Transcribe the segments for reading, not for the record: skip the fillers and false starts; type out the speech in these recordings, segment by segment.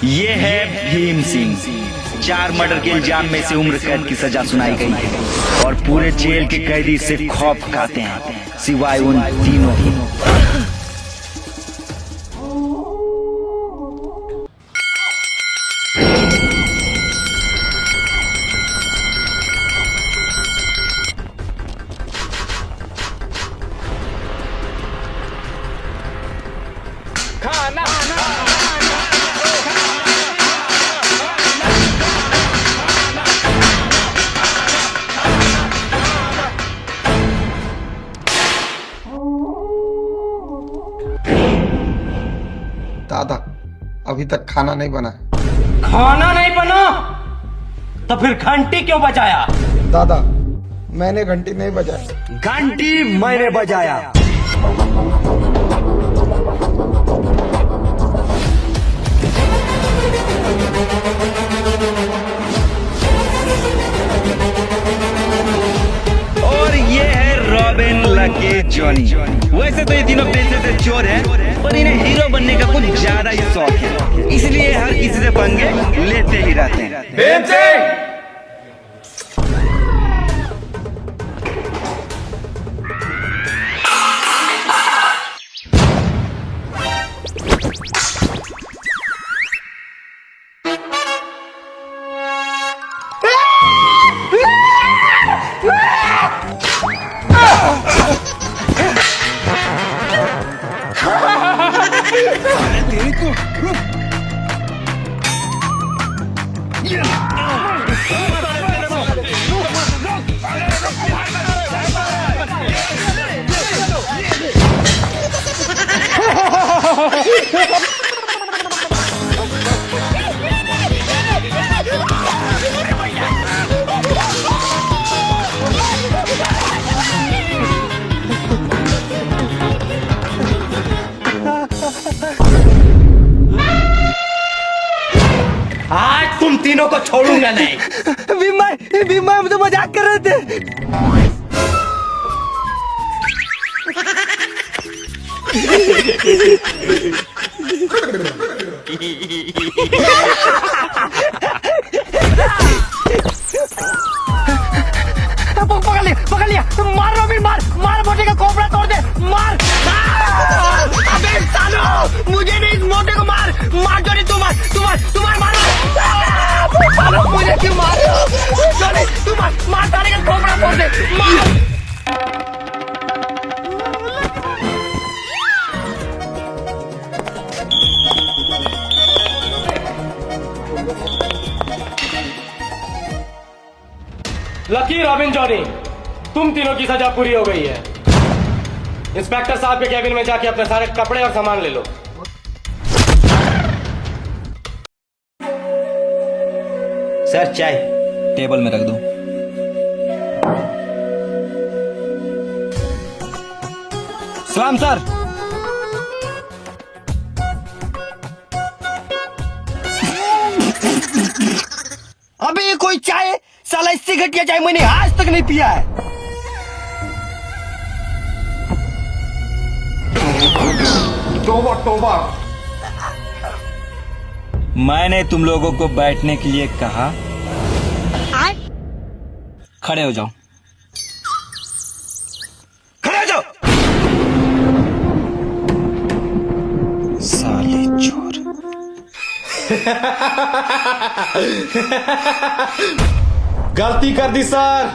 ये है भीम सिंह। 4 मर्डर के इल्जाम में से उम्र कैद की सजा सुनाई गई है और पूरे जेल के कैदी से खौफ खाते हैं सिवाय उन तीनों ही। दादा अभी तक खाना नहीं बना। खाना नहीं बना तो फिर घंटी क्यों बजाया? दादा मैंने घंटी नहीं बजाई। घंटी मैंने बजाया। और ये है रॉबिन, लकी, जॉनी। वैसे तो ये तीनों पेशे से चोर हैं, पर इन्हें हीरो बनने का कुछ ज्यादा ही शौक है, इसलिए हर किसी से पंगे लेते ही रहते हैं। भीम सिंह, आज तुम तीनों को छोड़ूंगा नहीं। भीम हम तो मजाक कर रहे थे। पकड़ लिया मार रॉबिन, मार मोटे का कोबरा तोड़ दे, मार। अबे सालो मुझे नहीं, इस मोटे को मार जोनी, तुम्हारे मारो। मुझे क्यों मार रहे हो जोनी? तुम मार साले का कोबरा तोड़ दे, मार। लकी, रॉबिन, जॉनी, तुम तीनों की सजा पूरी हो गई है। इंस्पेक्टर साहब के कैबिन में जाके अपने सारे कपड़े और सामान ले लो। सर चाय टेबल में रख दो। सलाम सर। अबे ये कोई चाय, साला इससे घटिया चाय मैंने आज तक नहीं पिया है। तौबा तौबा। मैंने तुम लोगों को बैठने के लिए कहा, खड़े हो जाओ। खड़े हो जाओ। साले चोर। गलती कर दी सर,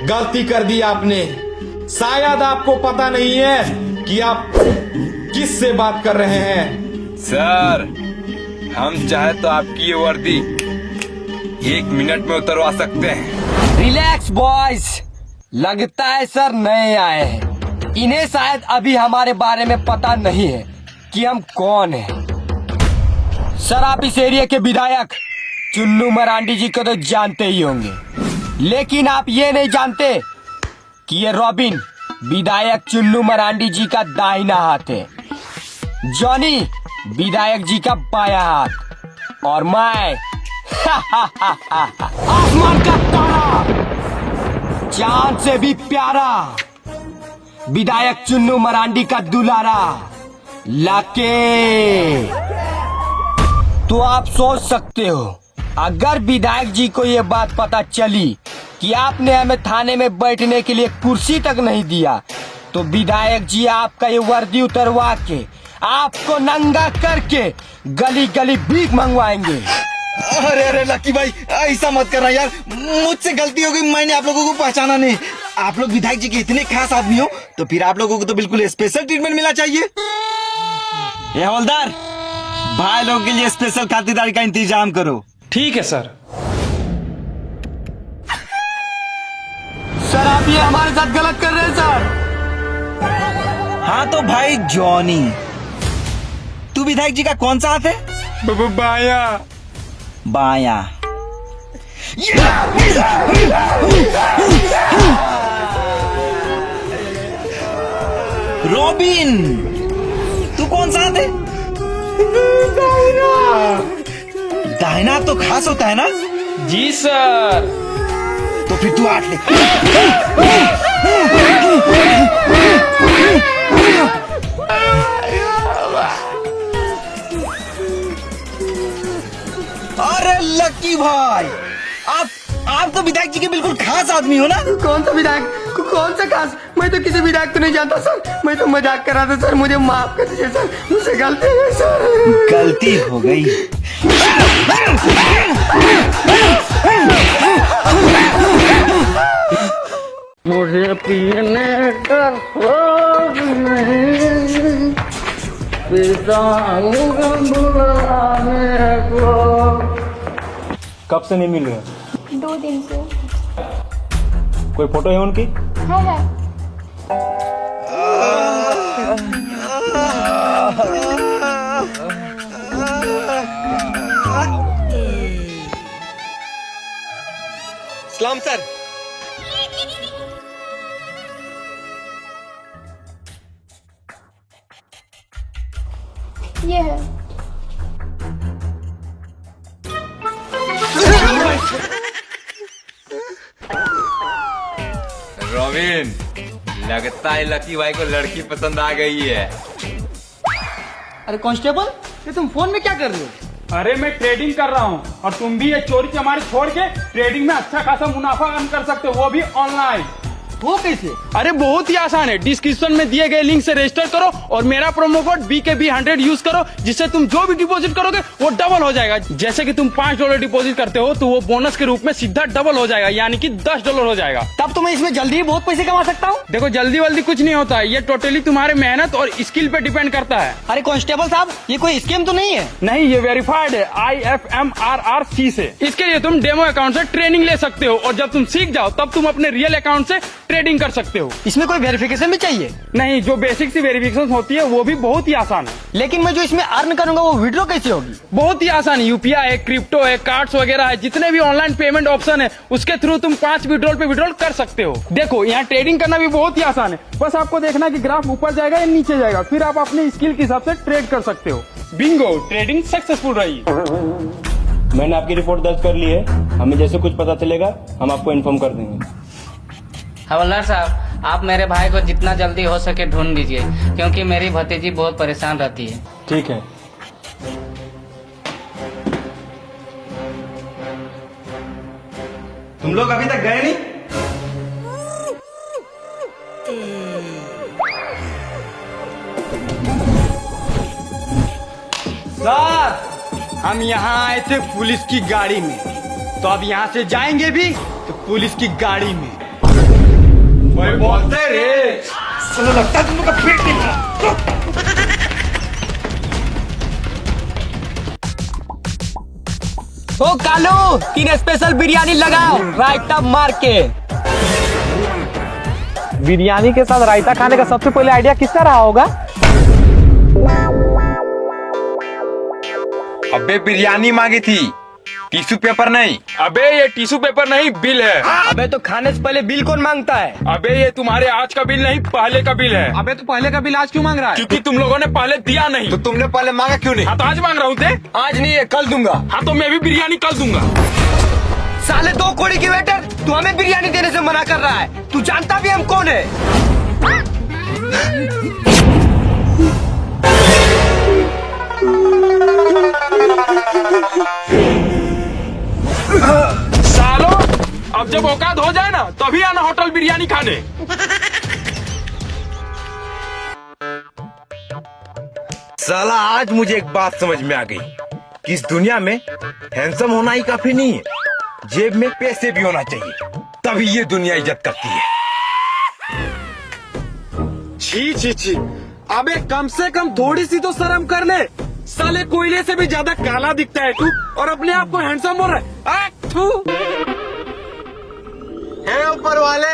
गलती कर दी आपने। शायद आपको पता नहीं है कि आप किससे बात कर रहे हैं। सर, हम चाहे तो आपकी ये वर्दी 1 मिनट में उतरवा सकते हैं। रिलैक्स बॉयज, लगता है सर नए आए हैं। इन्हें शायद अभी हमारे बारे में पता नहीं है कि हम कौन हैं। सर आप इस एरिया के विधायक चुन्नू मरांडी जी को तो जानते ही होंगे, लेकिन आप ये नहीं जानते कि ये रॉबिन विधायक चुन्नू मरांडी जी का दाहिना हाथ है, जॉनी विधायक जी का बायां हाथ, और मैं आसमान का तारा, चांद से भी प्यारा, विधायक चुन्नू मरांडी का दुलारा, लाके। तो आप सोच सकते हो, अगर विधायक जी को ये बात पता चली कि आपने हमें थाने में बैठने के लिए कुर्सी तक नहीं दिया, तो विधायक जी आपका ये वर्दी उतरवा के आपको नंगा करके गली गली भीख मंगवाएंगे। अरे अरे लकी भाई, ऐसा मत करना यार, मुझसे गलती हो गई, मैंने आप लोगों को पहचाना नहीं। आप लोग विधायक जी के इतने खास आदमी हो तो फिर आप लोगों को तो बिल्कुल स्पेशल ट्रीटमेंट मिलना चाहिए। ये हवलदार, भाई लोगों के लिए स्पेशल खातिरदारी का इंतजाम करो। ठीक है सर। सर आप ये हमारे साथ गलत कर रहे हैं सर। हाँ तो भाई जॉनी, तू विधायक जी का कौन सा हाथ है? बाया। बाया। रॉबिन, तू कौन सा हाथ है? दाहिना तो खास होता है ना? जी सर। तो फिर तू हाथ ले। अरे लकी भाई, आप तो विधायक जी के बिल्कुल खास आदमी हो ना? कौन सा विधायक? कौन सा खास? मैं तो किसी विधायक को नहीं जानता सर, मैं तो मजाक कर रहा था सर, मुझे माफ कर दीजिए सर, मुझसे गलती हो गई सर। गलती हो गई? मुझे पीने का शौक नहीं, पीता हूँ बुलाने को। कब से नहीं मिल रहे? 2 दिन से। कोई फोटो है उनकी? है। सलाम सर। ये है। रॉबिन, लगता है लकी भाई को लड़की पसंद आ गई है। अरे कांस्टेबल, ये तुम फोन में क्या कर रहे हो? अरे मैं ट्रेडिंग कर रहा हूँ और तुम भी ये चोरी चमारी छोड़ के ट्रेडिंग में अच्छा खासा मुनाफा अर्न कर सकते हो, वो भी ऑनलाइन। वो कैसे? अरे बहुत ही आसान है, डिस्क्रिप्शन में दिए गए लिंक से रजिस्टर करो और मेरा प्रोमो कोड BKB100 यूज करो, जिससे तुम जो भी डिपॉजिट करोगे वो डबल हो जाएगा। जैसे कि तुम $5 डिपॉजिट करते हो तो वो बोनस के रूप में सीधा डबल हो जाएगा, यानी कि $10 हो जाएगा। तब तो मैं इसमें जल्दी ही बहुत पैसे कमा सकता हूँ। देखो जल्दी वल्दी कुछ नहीं होता है, ये टोटली तुम्हारे मेहनत और स्किल पे डिपेंड करता है। अरे कांस्टेबल साहब, ये कोई स्कीम तो नहीं है? नहीं, ये वेरीफाइड है IFMRRC से। इसके लिए तुम डेमो अकाउंट से ट्रेनिंग ले सकते हो और जब तुम सीख जाओ तब तुम अपने रियल अकाउंट से ट्रेडिंग कर सकते हो। इसमें कोई वेरिफिकेशन भी चाहिए? नहीं, जो बेसिक सी वेरिफिकेशन होती है वो भी बहुत ही आसान है। लेकिन मैं जो इसमें अर्न करूंगा वो विड्रॉ कैसे होगी? बहुत ही आसान है, UPI है, क्रिप्टो है, कार्ड्स वगैरह है, जितने भी ऑनलाइन पेमेंट ऑप्शन है उसके थ्रू तुम 5 विड्रॉल पे विड्रॉल कर सकते हो। देखो यहाँ ट्रेडिंग करना भी बहुत ही आसान है, बस आपको देखना कि ग्राफ ऊपर जाएगा या नीचे जाएगा, फिर आप अपने स्किल के हिसाब से ट्रेड कर सकते हो। बिंगो, ट्रेडिंग सक्सेसफुल रही। मैंने आपकी रिपोर्ट दर्ज कर ली है, हमें जैसे कुछ पता चलेगा हम आपको इन्फॉर्म कर देंगे। हवलदार साहब, आप मेरे भाई को जितना जल्दी हो सके ढूंढ दीजिए, क्योंकि मेरी भतीजी बहुत परेशान रहती है। ठीक है। तुम लोग अभी तक गए नहीं? सर, हम यहाँ आए थे पुलिस की गाड़ी में, तो अब यहाँ से जाएंगे भी तो पुलिस की गाड़ी में। बोलते रे, चलो लगता है तुम लोग का पेट निकला। ओ कालू, 3 स्पेशल बिरयानी लगाओ, रायता मार के। बिरयानी के साथ रायता खाने का सबसे पहले आइडिया किसका रहा होगा? अबे बिरयानी मांगी थी, टिश्यू पेपर नहीं। अबे ये टिश्यू पेपर नहीं, बिल है। अबे तो खाने से पहले बिल कौन मांगता है? अबे ये तुम्हारे आज का बिल नहीं, पहले का बिल है। अबे तो पहले का बिल आज क्यों मांग रहा है? क्योंकि तुम लोगों ने पहले दिया नहीं। तो तुमने पहले मांगा क्यों नहीं? हाँ तो आज मांग रहा हूँ थे। आज नहीं है, कल दूंगा। हाँ तो मैं भी बिरयानी कल दूंगा। साले 2 कौड़ी की वेटर, तू हमें बिरयानी देने से मना कर रहा है। तू जानता भी हम कौन है? सालो, अब जब औकात हो जाए ना तभी आना होटल बिरयानी खाने। साला आज मुझे एक बात समझ में आ गई कि इस दुनिया में हैंडसम होना ही काफी नहीं है, जेब में पैसे भी होना चाहिए, तभी ये दुनिया इज्जत करती है। छी छी छी, अबे कम से कम थोड़ी सी तो शर्म कर ले। साले कोयले से भी ज्यादा काला दिखता है तू और अपने आप को हैंडसम बोल रहा है। हे ऊपर वाले,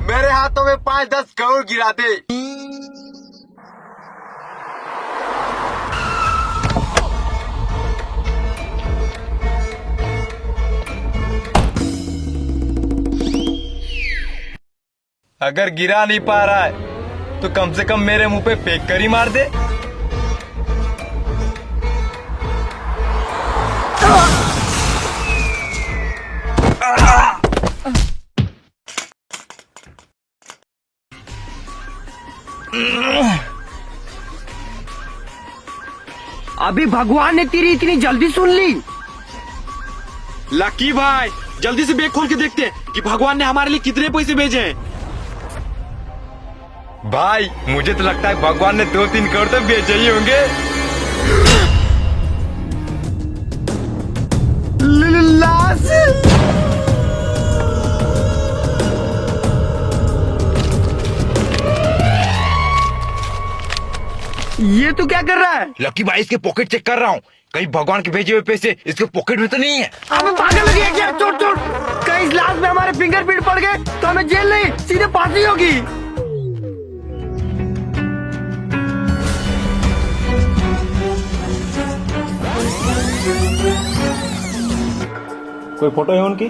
मेरे हाथों में 5-10 करोड़ गिरा दे। अगर गिरा नहीं पा रहा है तो कम से कम मेरे मुंह पे फेंक कर ही मार दे। अभी भगवान ने तेरी इतनी जल्दी सुन ली। लकी भाई, जल्दी से बैग खोल के देखते हैं कि भगवान ने हमारे लिए कितने पैसे भेजे हैं। भाई मुझे तो लगता है भगवान ने 2-3 करोड़ तो भेजे ही होंगे। ये तू क्या कर रहा है? लकी भाई इसके पॉकेट चेक कर रहा हूँ, कहीं भगवान के भेजे हुए पैसे इसके पॉकेट में तो नहीं है। अबे पागल हो गया क्या? छोड़ छोड़, कहीं इस लाश में हमारे फिंगरप्रिंट पड़ गए तो हमें जेल नहीं सीधे फांसी होगी। कोई फोटो है उनकी?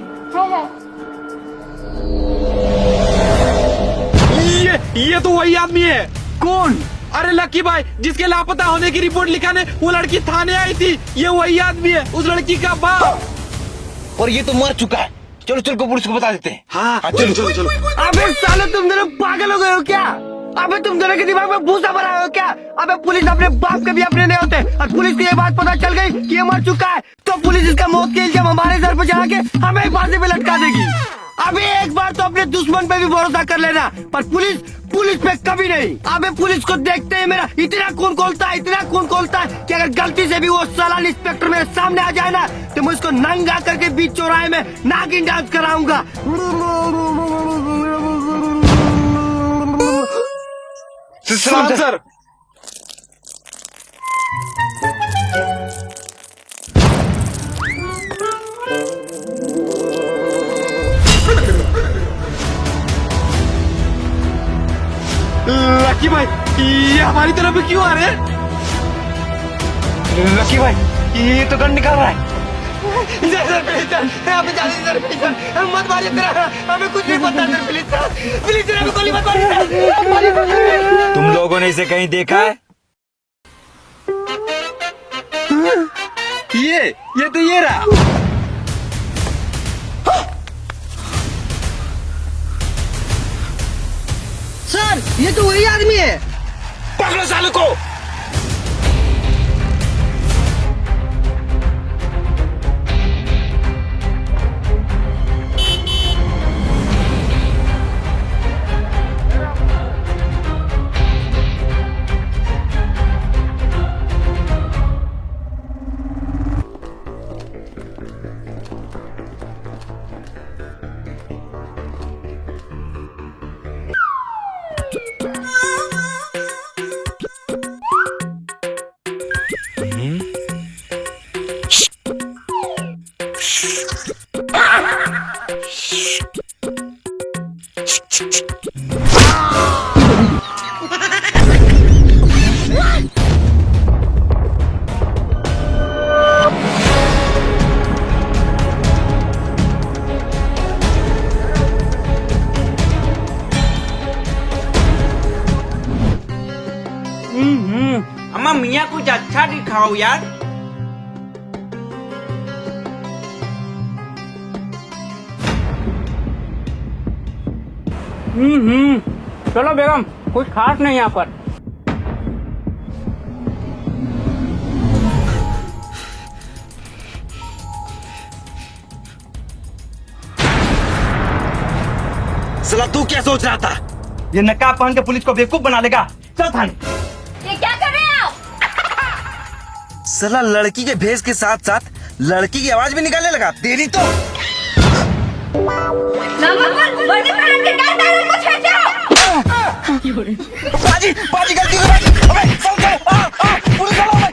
ये तो वही आदमी है। कौन? अरे लकी भाई, जिसके लापता होने की रिपोर्ट लिखाने वो लड़की थाने आई थी, ये वही आदमी है, उस लड़की का बाप। और ये तो मर चुका है। चलो चल को पुलिस को बता देते हैं। हाँ चलो चलो चलो। अबे साले तुम दोनों पागल हो गए हो क्या? अबे तुम दोनों के दिमाग में भूसा भरा है हो क्या? अबे पुलिस अपने बाप के भी अपने नहीं होते, और पुलिस को ये बात पता चल गई कि ये मर चुका है तो पुलिस इसका मौत के इल्जाम हमारे सर पे चढ़ा के हमें फांसी पे लटका देगी। अबे एक बार तो अपने दुश्मन पे भी भरोसा कर लेना, पर पुलिस पे कभी नहीं। अबे पुलिस को देखते ही मेरा इतना खून खौलता है कि अगर गलती से भी वो साला इंस्पेक्टर मेरे सामने आ जाए ना तो मैं उसको नंगा करके बीच चौराहे में नागिन डांस कराऊंगा। सर लकी भाई, ये हमारी तरफ क्यों आ रहे हैं? लकी भाई, ये तो गन निकाल रहा है। मत मारिए तेरा, हमें कुछ नहीं पता सर, प्लीज सर, हमें गोली मत मारिए। तुम लोगों ने इसे कहीं देखा है? ये तो ये रहा। सर ये तो वही आदमी है। पकड़ो साले को। अम्मा मियाँ कुछ अच्छा दिखाओ यार। चलो बेगम, कुछ खास नहीं यहाँ पर। साला तू क्या सोच रहा था? ये नकाब पहन के पुलिस को बेवकूफ बना लेगा। चल थाने। ये क्या कर रहे हैं आप? साला लड़की के भेष के साथ साथ लड़की की आवाज भी निकालने लगा। तेरी तो वर्दी पहन के क्या कर रहे हो? कुछ हटाओ। बाजी बाजी गलती से बाजी। अबे चल चल पुलिस वालों में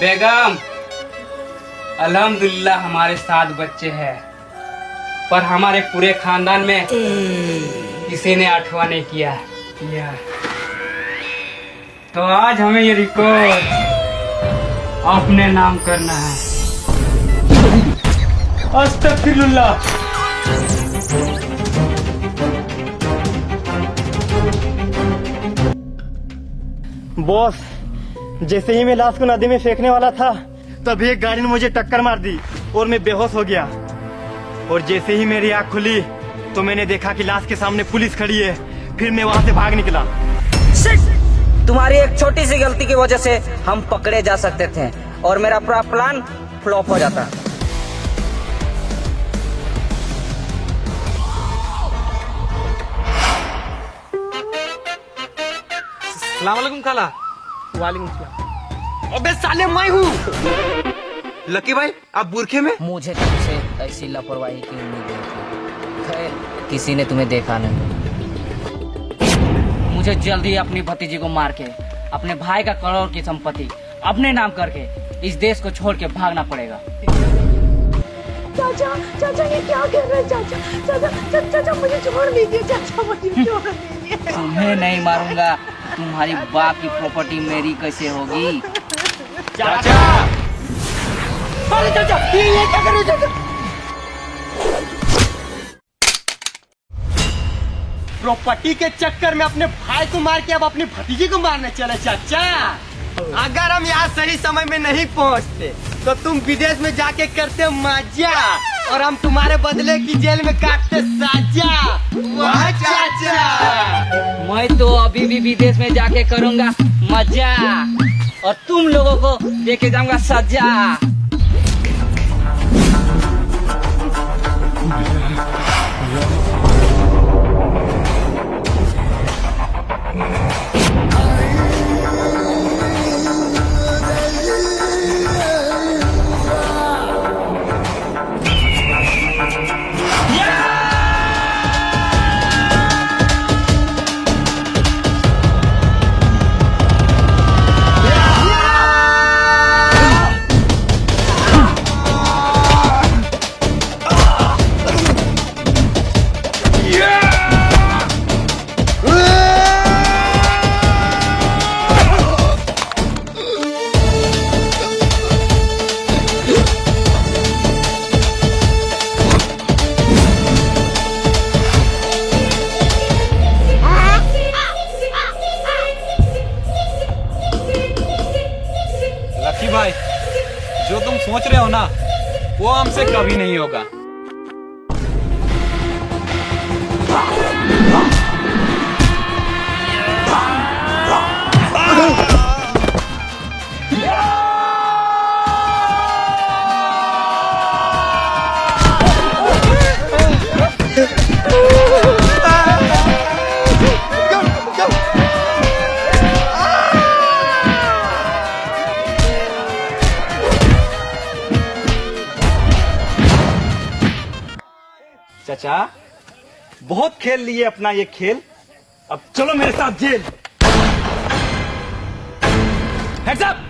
बेगम, अल्हम्दुलिल्लाह हमारे 7 बच्चे हैं, पर हमारे पूरे खानदान में किसी ने 8वां नहीं किया। तो आज हमें ये रिकॉर्ड अपने नाम करना है। अस्तगफिरुल्लाह। बॉस, जैसे ही मैं लाश को नदी में फेंकने वाला था तभी एक गाड़ी ने मुझे टक्कर मार दी और मैं बेहोश हो गया। और जैसे ही मेरी आंख खुली तो मैंने देखा कि लाश के सामने पुलिस खड़ी है। फिर मैं वहां से भाग निकला। तुम्हारी एक छोटी सी गलती की वजह से हम पकड़े जा सकते थे और मेरा पूरा प्लान फ्लॉप हो जाता। सलाम खाला। वालेकुम सलाम। अबे साले मैं हूँ लकी भाई। आप बुरखे में? मुझे तुमसे ऐसी लापरवाही की उम्मीद नहीं थी। खैर, किसी ने तुम्हें देखा नहीं। मुझे जल्दी अपनी भतीजी को मार के अपने भाई का करोड़ की संपत्ति अपने नाम करके इस देश को छोड़ के भागना पड़ेगा। चाचा, चाचा ये क्या कर रहे हैं? चाचा, चाचा, चाचा मुझे छोड़ दीजिए। चाचा मुझे छोड़ दीजिए। तुम्हें नहीं मारूंगा। तुम्हारी बाप की प्रॉपर्टी मेरी कैसे होगी? चाचा, अरे चाचा, ये क्या कर रहे हो चाचा? प्रॉपर्टी के चक्कर में अपने भाई को मार के अब अपनी भतीजी को मारने चले। चाचा, अगर हम यहाँ सही समय में नहीं पहुँचते तो तुम विदेश में जाके करते मजा और हम तुम्हारे बदले की जेल में काटते साजा। वाह चाचा। मैं तो अभी भी विदेश में जाके करूंगा मजा और तुम लोगों को देके जाऊंगा सजा। लकी भाई, जो तुम सोच रहे हो ना वो हमसे कभी नहीं होगा। चाचा, बहुत खेल लिए अपना ये खेल, अब चलो मेरे साथ जेल। Heads up.